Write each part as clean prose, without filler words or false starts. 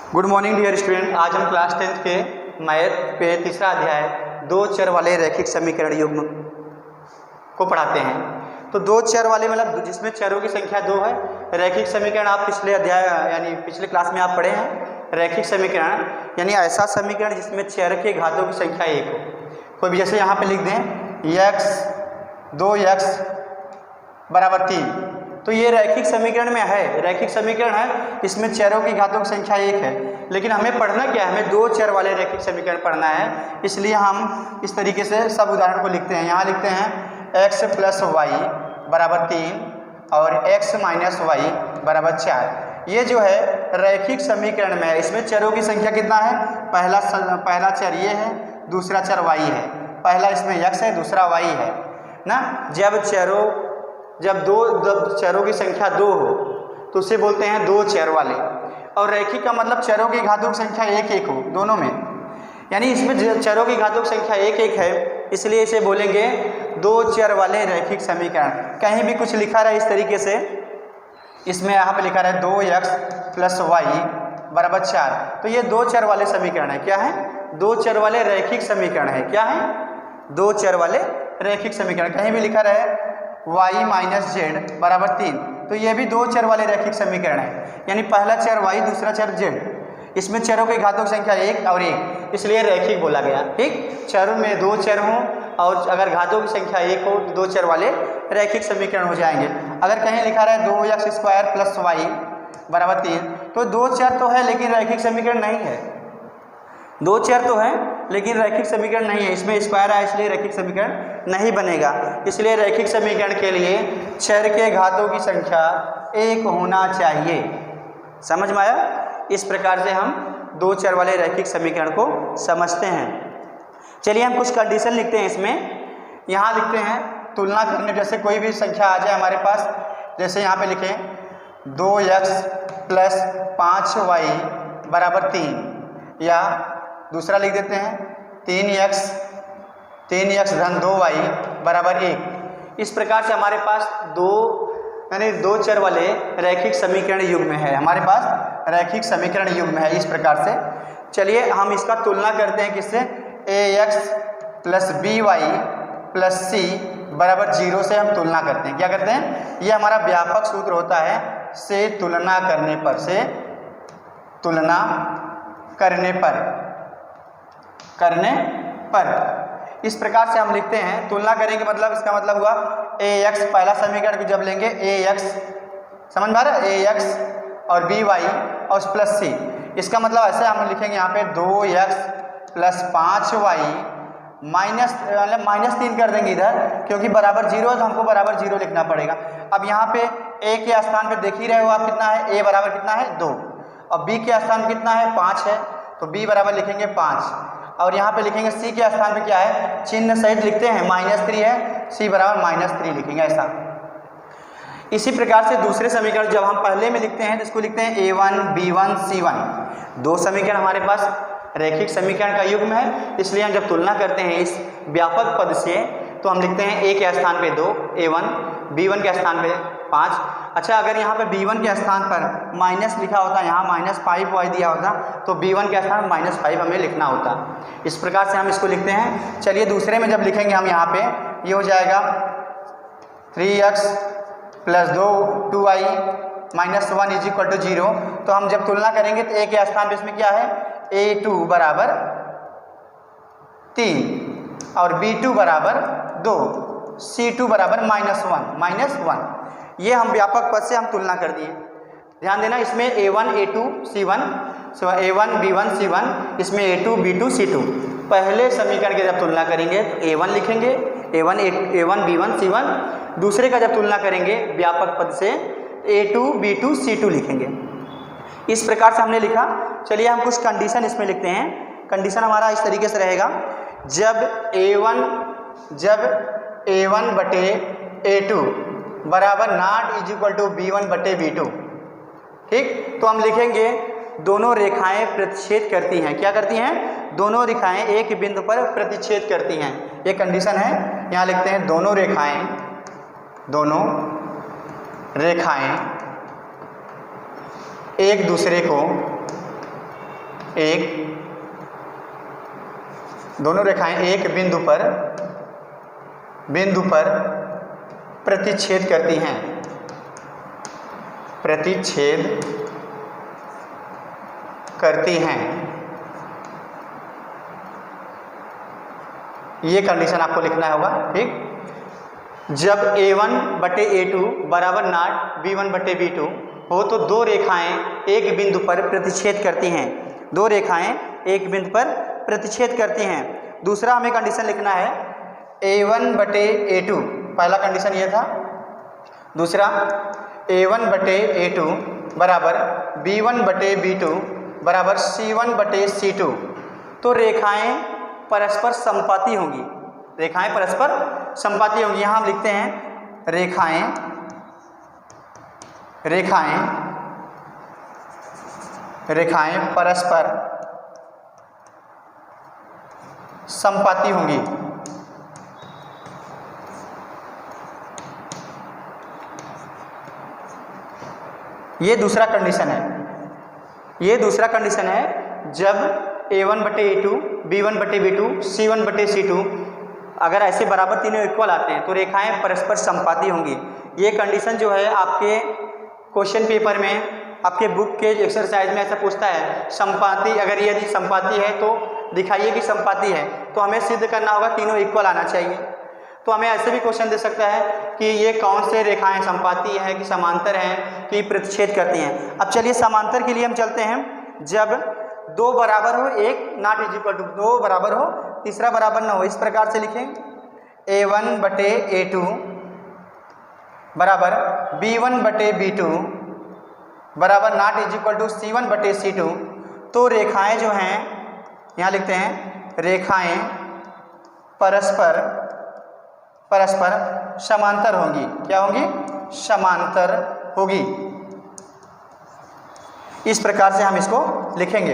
Good morning dear student. आज हम class 10th के मैथ पे तीसरा अध्याय दो चर वाले रैखिक समीकरण युग्म को पढ़ाते हैं। तो दो चर वाले मतलब जिसमें चरों की संख्या दो है। रैखिक समीकरण आप पिछले अध्याय यानी पिछले क्लास में आप पढ़े हैं। रैखिक समीकरण यानी ऐसा समीकरण जिसमें चर के घातों की संख्या एक हो। कोई भी जैसे यहाँ पे लिख दें x 2x बराबर 3, तो ये रैखिक समीकरण में है, रैखिक समीकरण है, इसमें चरों की घातों की संख्या एक है। लेकिन हमें पढ़ना क्या है, हमें दो चर वाले रैखिक समीकरण पढ़ना है। इसलिए हम इस तरीके से सब उदाहरण को लिखते हैं। यहाँ लिखते हैं x प्लस वाई बराबर 3 और x माइनस वाई बराबर 4। ये जो है रैखिक समीकरण में है। इसमें चरों की संख्या कितना है, पहला चर ये है, दूसरा चर y है। पहला इसमें x है, दूसरा y है ना। जब दो चरों की संख्या दो हो तो उसे बोलते हैं दो चर वाले। और रैखिक का मतलब चरों की घातों की संख्या एक एक हो दोनों में, यानी इसमें चरों की घातों की संख्या एक एक है, इसलिए इसे बोलेंगे दो चर वाले रैखिक समीकरण। कहीं भी कुछ लिखा रहा है इस तरीके से, इसमें यहाँ पे लिखा रहा है 2x प्लस वाई बराबर 4, तो ये दो चर वाले समीकरण है। क्या है, दो चर वाले रैखिक समीकरण है। क्या है, दो चर वाले रैखिक समीकरण। कहीं भी लिखा रहा है y माइनस जेड बराबर 3, तो ये भी दो चर वाले रैखिक समीकरण है। यानी पहला चर y, दूसरा चर z, इसमें चरों की घातों की संख्या एक और एक, इसलिए रैखिक बोला गया। ठीक, चरों में दो चर हों और अगर घातों की संख्या एक हो तो दो चर वाले रैखिक समीकरण हो जाएंगे। अगर कहीं लिखा रहा है 2x स्क्वायर प्लस वाई बराबर 3, तो दो चर तो है लेकिन रैखिक समीकरण नहीं है। दो चर तो है लेकिन रैखिक समीकरण नहीं है, इसमें स्क्वायर है इसलिए रैखिक समीकरण नहीं बनेगा। इसलिए रैखिक समीकरण के लिए चर के घातों की संख्या एक होना चाहिए। समझ में आया? इस प्रकार से हम दो चर वाले रैखिक समीकरण को समझते हैं। चलिए हम कुछ कंडीशन लिखते हैं इसमें। यहाँ लिखते हैं तुलना करने, जैसे कोई भी संख्या आ जाए हमारे पास, जैसे यहाँ पे लिखें 2x प्लस 5y बराबर 3, या दूसरा लिख देते हैं 3x धन 2y बराबर 1। इस प्रकार से हमारे पास दो चर वाले रैखिक समीकरण युग्म है। हमारे पास रैखिक समीकरण युग्म है इस प्रकार से। चलिए हम इसका तुलना करते हैं किससे, ax plus by plus c बराबर 0 से हम तुलना करते हैं। क्या करते हैं, ये हमारा व्यापक सूत्र होता है से तुलना करने पर, से तुलना करने पर इस प्रकार से हम लिखते हैं। तुलना करेंगे मतलब इसका मतलब हुआ ax, पहला समीकरण जब लेंगे ax, समझ में आ रहा है, ax और by और प्लस c, इसका मतलब ऐसे हम लिखेंगे यहाँ पे 2x प्लस 5y माइनस 3 कर देंगे इधर, क्योंकि बराबर 0 है तो हमको बराबर 0 लिखना पड़ेगा। अब यहाँ पे a के स्थान पे देख ही रहे हो आप कितना है, a बराबर कितना है 2, और b के स्थान पे कितना है 5 है, तो b बराबर लिखेंगे 5, और यहाँ पे लिखेंगे c के स्थान पे क्या है, चिन्ह सहित लिखते हैं -3 है, c बराबर -3 लिखेंगे ऐसा। इसी प्रकार से दूसरे समीकरण जब हम पहले में लिखते हैं तो इसको लिखते हैं a1 b1 c1। दो समीकरण हमारे पास रैखिक समीकरण का युग्म है, इसलिए हम जब तुलना करते हैं इस व्यापक पद से तो हम लिखते हैं a के स्थान पे 2 a1, b1 के स्थान पे 5। अच्छा, अगर यहाँ पे b1 के स्थान पर माइनस लिखा होता, यहाँ -5y दिया होता, तो b1 के स्थान पर -5 हमें लिखना होता। इस प्रकार से हम इसको लिखते हैं। चलिए दूसरे में जब लिखेंगे हम यहाँ पे, ये हो जाएगा 3x plus 2y minus 1 is equal to 0। तो हम जब तुलना करेंगे तो a के स्थान पे इसमें क्या है, a2 बराबर 3 और b2 बराबर 2, c2 बराबर -1। ये हम व्यापक पद से हम तुलना कर दिए। ध्यान देना, इसमें a1 a2 c1, a1 b1 c1, इसमें a2 b2 c2। पहले समीकरण की जब तुलना करेंगे तो a1 लिखेंगे, a1 b1 c1। दूसरे का जब तुलना करेंगे व्यापक पद से a2 b2 c2 लिखेंगे। इस प्रकार से हमने लिखा। चलिए हम कुछ कंडीशन इसमें लिखते हैं। कंडीशन हमारा इस तरीके से रहेगा, जब a1 बटे a2 बराबर not is equal to b1 बटे b2। ठीक, तो हम लिखेंगे दोनों रेखाएं प्रतिच्छेद करती हैं। क्या करती हैं, दोनों रेखाएं एक बिंदु पर प्रतिच्छेद करती हैं। ये कंडीशन है। यहाँ लिखते हैं दोनों रेखाएं एक दूसरे को दोनों रेखाएं एक बिंदु पर प्रतिच्छेद करती हैं, ये कंडीशन आपको लिखना होगा। ठीक, जब A1/A2 बराबर नॉट B1/B2 हो तो दो रेखाएं एक बिंदु पर प्रतिच्छेद करती हैं, दूसरा हमें कंडीशन लिखना है A1/A2, पहला कंडीशन ये था। दूसरा A1/A2 बराबर B1/B2 बराबर C1/C2। तो रेखाएं परस्पर संपाती होंगी, यहाँ हम लिखते हैं रेखाएं परस्पर संपाती होंगी। ये दूसरा कंडीशन है जब A1/A2 B1/B2 C1/C2 अगर ऐसे बराबर तीनों इक्वल आते हैं तो रेखाएं परस्पर संपाती होंगी। ये कंडीशन जो है आपके क्वेश्चन पेपर में, आपके बुक के एक्सरसाइज में ऐसा पूछता है, संपाती, अगर यदि संपाती है तो दिखाइए कि संपाती है, तो हमें सिद्ध करना होगा तीनों इक्वल आना चाहिए। तो हमें ऐसे भी क्वेश्चन दे सकता है कि ये कौन से रेखाएं संपाती हैं कि समांतर हैं कि प्रतिच्छेद करती हैं। अब चलिए समांतर के लिए हम चलते हैं। जब दो बराबर हो, एक नॉट इज इक्वल टू, दो बराबर हो तीसरा बराबर ना हो, इस प्रकार से लिखें A1/A2 बराबर B1/B2 बराबर not is equal to C1/C2। तो रेखाएं जो हैं, यहाँ लिखते हैं रेखाएं परस्पर समांतर होंगी। क्या होंगी? समांतर होगी। इस प्रकार से हम इसको लिखेंगे।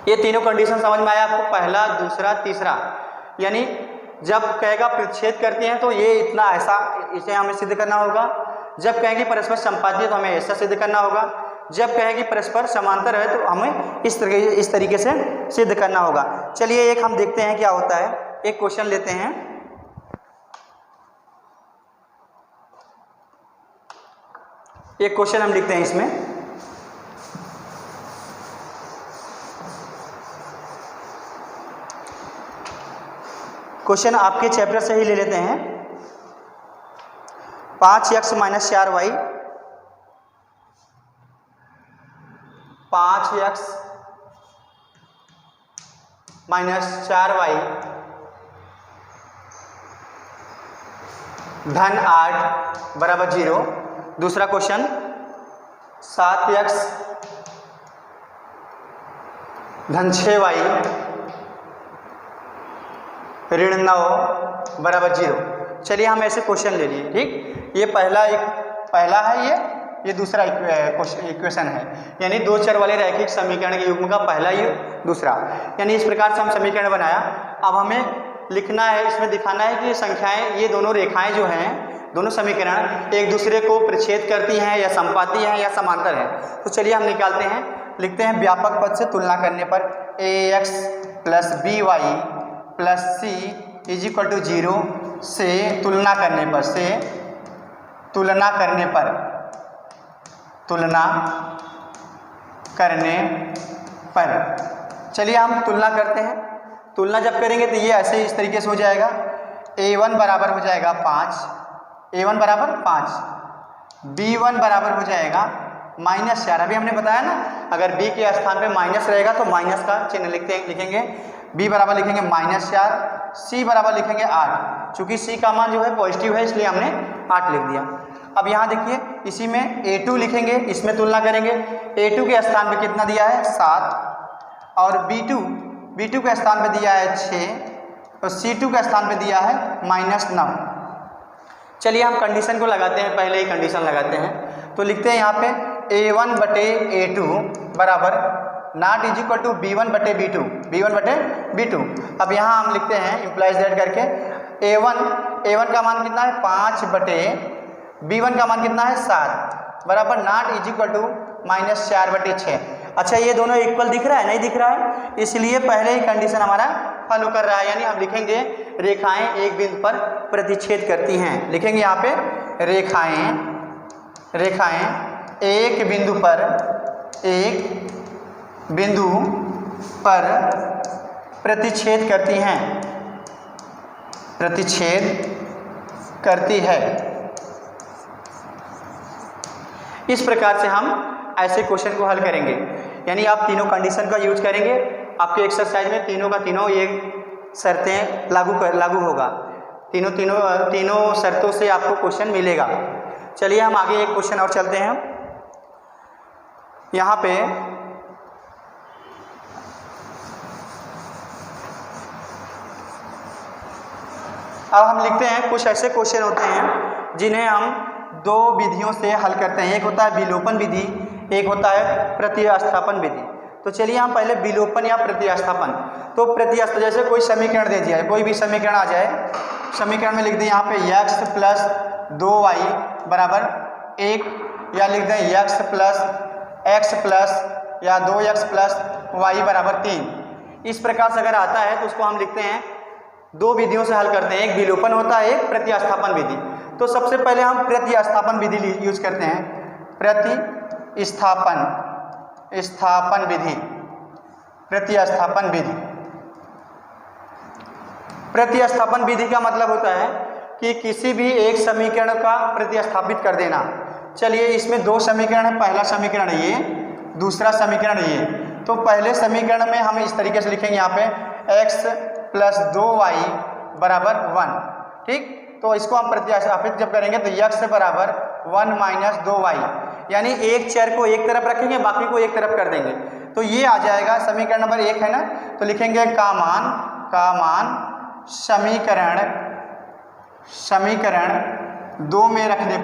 ये तीनों कंडीशन समझ में आया आपको, पहला, दूसरा, तीसरा। यानी जब कहेगा प्रतिच्छेद करती हैं तो ये इतना ऐसा, इसे हमें सिद्ध करना होगा। जब कहेंगे परस्पर संपाती है तो हमें ऐसा सिद्ध करना होगा। जब कहेंगे परस्पर समांतर है तो हमें इस तरीके से सिद्ध करना होगा। चलिए एक हम देखते हैं क्या होता है। एक क्वेश्चन लेते हैं। एक क्वेश्चन हम लिखते हैं इसमें। क्वेश्चन आपके चैप्टर से ही ले लेते हैं। 5x - 4y 5x - 4y धन 8 बराबर 0। दूसरा क्वेश्चन 7x धन 6y ऋण 9 बराबर 0। चलिए हम ऐसे क्वेश्चन ले लिए। ठीक, ये पहला है, ये दूसरा इक्वेशन है, यानी दो चर वाले रैखिक समीकरण के युग्म का पहला, ये दूसरा, यानी इस प्रकार से हम समीकरण बनाया। अब हमें लिखना है, इसमें दिखाना है कि संख्याएं, ये दोनों रेखाएं जो हैं, दोनों समीकरण एक दूसरे को प्रतिच्छेद करती हैं या संपाती हैं या समांतर हैं। तो चलिए हम निकालते हैं। लिखते हैं व्यापक पद से तुलना करने पर ax + by + c = 0 से तुलना करने पर चलिए हम तुलना करते हैं। तुलना जब करेंगे तो ये ऐसे इस तरीके से हो जाएगा। a1 बराबर हो जाएगा 5, a1 बराबर 5, b1 बराबर हो जाएगा -4। अभी हमने बताया ना, अगर b के स्थान पे माइनस रहेगा तो माइनस का चिन्ह लिखेंगे। b बराबर लिखेंगे -4, c बराबर लिखेंगे 8। चूंकि c का मान जो है पॉजिटिव है इसलिए हमने 8 लिख दिया। अब यहाँ देखिए, इसी में a2 लिखेंगे, इसमें तुलना करेंगे। a2 के स्थान पे कितना दिया है? 7, और b2 के स्थान पे दिया है 6, और c2 के स्थान पे दिया है -9। चलिए हम कंडीशन को लगाते हैं, पहले ही कंडीशन लगाते हैं। तो लिखते हैं यहाँ पे a1/a2 बराबर not is equal to b1/b2। अब यहाँ हम लिखते हैं इम्प्लाइज दैट करके, a1 का मान कितना है? 5/b1 का मान कितना है? 7 बराबर नॉट इज इक्वल टू -4/6। अच्छा ये दोनों इक्वल दिख रहा है, नहीं दिख रहा है, इसलिए पहले ही कंडीशन हमारा फॉलो कर रहा है, यानी हम लिखेंगे रेखाएं एक बिंदु पर प्रतिच्छेद करती हैं। लिखेंगे यहाँ पे रेखाएं एक बिंदु पर प्रतिच्छेद करती है। इस प्रकार से हम ऐसे क्वेश्चन को हल करेंगे, यानी आप तीनों कंडीशन का यूज करेंगे। आपके एक्सरसाइज में तीनों का तीनों ये शर्तें लागू होगा, तीनों शर्तों से आपको क्वेश्चन मिलेगा। चलिए हम आगे एक क्वेश्चन और चलते हैं। यहाँ पे अब हम लिखते हैं, कुछ ऐसे क्वेश्चन होते हैं जिन्हें हम दो विधियों से हल करते हैं। एक होता है विलोपन विधि, एक होता है प्रतिस्थापन विधि। तो चलिए हम पहले विलोपन या प्रतिस्थापन। तो प्रतिस्थापन जैसे कोई समीकरण दे दिया है, कोई भी समीकरण आ जाए, समीकरण में लिख दें यहाँ पे x प्लस 2y बराबर 1, या लिख दें x प्लस या 2x प्लस y बराबर 3। इस प्रकार से अगर आता है तो उसको हम लिखते हैं, दो विधियों से हल करते हैं, एक विलोपन होता है, एक प्रतिस्थापन विधि। तो सबसे पहले हम प्रतिस्थापन विधि यूज करते हैं, प्रतिस्थापन विधि। प्रतिस्थापन विधि का मतलब होता है कि किसी भी एक समीकरण का प्रतिस्थापित कर देना। चलिए इसमें दो समीकरण है, पहला समीकरण ये, दूसरा समीकरण ये। तो पहले समीकरण में हम इस तरीके से लिखेंगे यहाँ पे x प्लस 2y बराबर 1, ठीक। तो इसको हम प्रतिस्थापित जब करेंगे तो x बराबर 1 माइनस 2y, यानी एक चर को एक तरफ रखेंगे, बाकी को एक तरफ कर देंगे। तो ये आ जाएगा समीकरण नंबर 1 है ना। तो लिखेंगे का मान समीकरण दो में रखने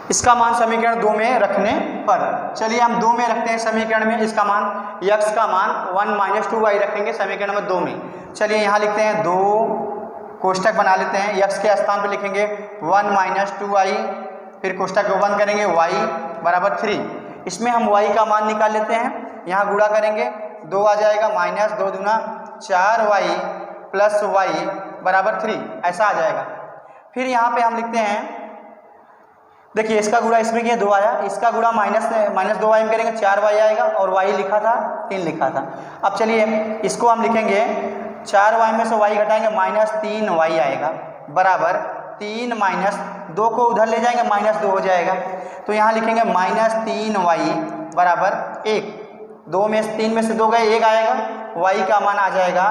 इसका मान समीकरण 2 में रखने पर। चलिए हम 2 में रखते हैं समीकरण में, इसका मान x का मान 1 माइनस 2y रखेंगे समीकरण नंबर 2 में। चलिए यहाँ लिखते हैं, 2 कोष्टक बना लेते हैं, x के स्थान पर लिखेंगे 1 माइनस 2y, फिर कोष्टक को बंद करेंगे, y बराबर 3। इसमें हम y का मान निकाल लेते हैं, यहाँ गुणा करेंगे, 2 आ जाएगा, माइनस 2 दूना 4y प्लस y बराबर 3, ऐसा आ जाएगा। फिर यहाँ पे हम लिखते हैं, देखिए इसका गुणा इसमें किया 2 आया, इसका गुणा माइनस 2y में करेंगे, 4y आएगा, और y लिखा था 3 लिखा था। अब चलिए इसको हम लिखेंगे, 4y में से y घटाएंगे, माइनस 3y आएगा बराबर 3 माइनस 2 को उधर ले जाएंगे, माइनस 2 हो जाएगा। तो यहाँ लिखेंगे माइनस 3y बराबर 1, 2 में 3 में से 2 गए, 1 आएगा, y का मान आ जाएगा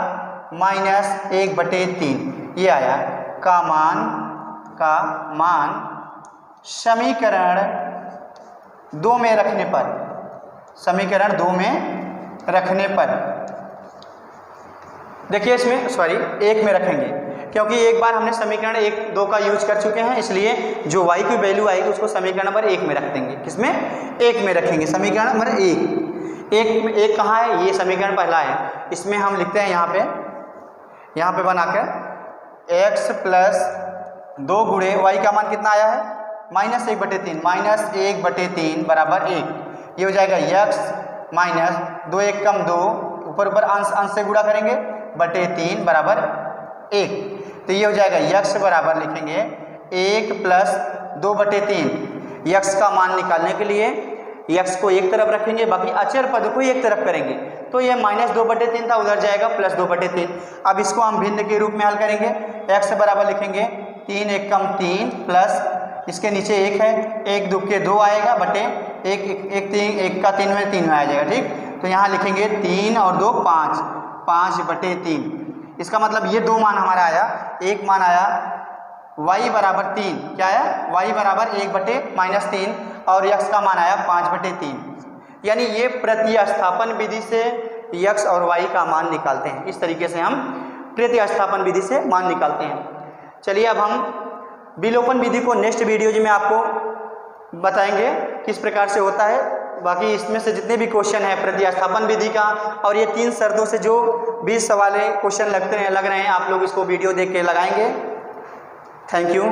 माइनस 1/3। ये आया का मान समीकरण 2 में रखने पर, समीकरण 2 में रखने पर। देखिए इसमें 1 में रखेंगे, क्योंकि एक बार हमने समीकरण 1-2 का यूज कर चुके हैं, इसलिए जो y की वैल्यू आएगी उसको समीकरण नंबर 1 में रख देंगे। किसमें? 1 में रखेंगे, समीकरण नंबर 1 कहाँ है? ये समीकरण पहला है, इसमें हम लिखते हैं यहाँ पे बनाकर x प्लस 2 गुणे y का मान कितना आया है? माइनस 1/3 बराबर 1। ये हो जाएगा x माइनस 2 1 कम 2, ऊपर अंश से गुणा करेंगे, बटे 3 बराबर 1। तो ये हो जाएगा x बराबर लिखेंगे 1 प्लस 2/3। x का मान निकालने के लिए x को एक तरफ रखेंगे, बाकी अचर पद को एक तरफ करेंगे। तो ये माइनस 2/3 था, उधर जाएगा प्लस 2/3। अब इसको हम भिन्न के रूप में हल करेंगे, x बराबर लिखेंगे 3 1 कम 3 प्लस इसके नीचे 1 है, 1 2 के 2 आएगा, बटे 1 का 3 में 3 में आ जाएगा, ठीक। तो यहाँ लिखेंगे 3 और 2 5/3। इसका मतलब ये 2 मान हमारा आया, एक मान आया y बराबर 3, क्या आया? y बराबर 1/-3 और x का मान आया 5/3। यानी ये प्रतिस्थापन विधि से x और y का मान निकालते हैं। इस तरीके से हम प्रतिस्थापन विधि से मान निकालते हैं। चलिए अब हम विलोपन विधि को नेक्स्ट वीडियो में आपको बताएंगे किस प्रकार से होता है। बाकी इसमें से जितने भी क्वेश्चन है प्रतिस्थापन विधि का और ये 3 शर्तों से जो 20 सवाल क्वेश्चन लग रहे हैं, आप लोग इसको वीडियो देख के लगाएंगे। Thank you.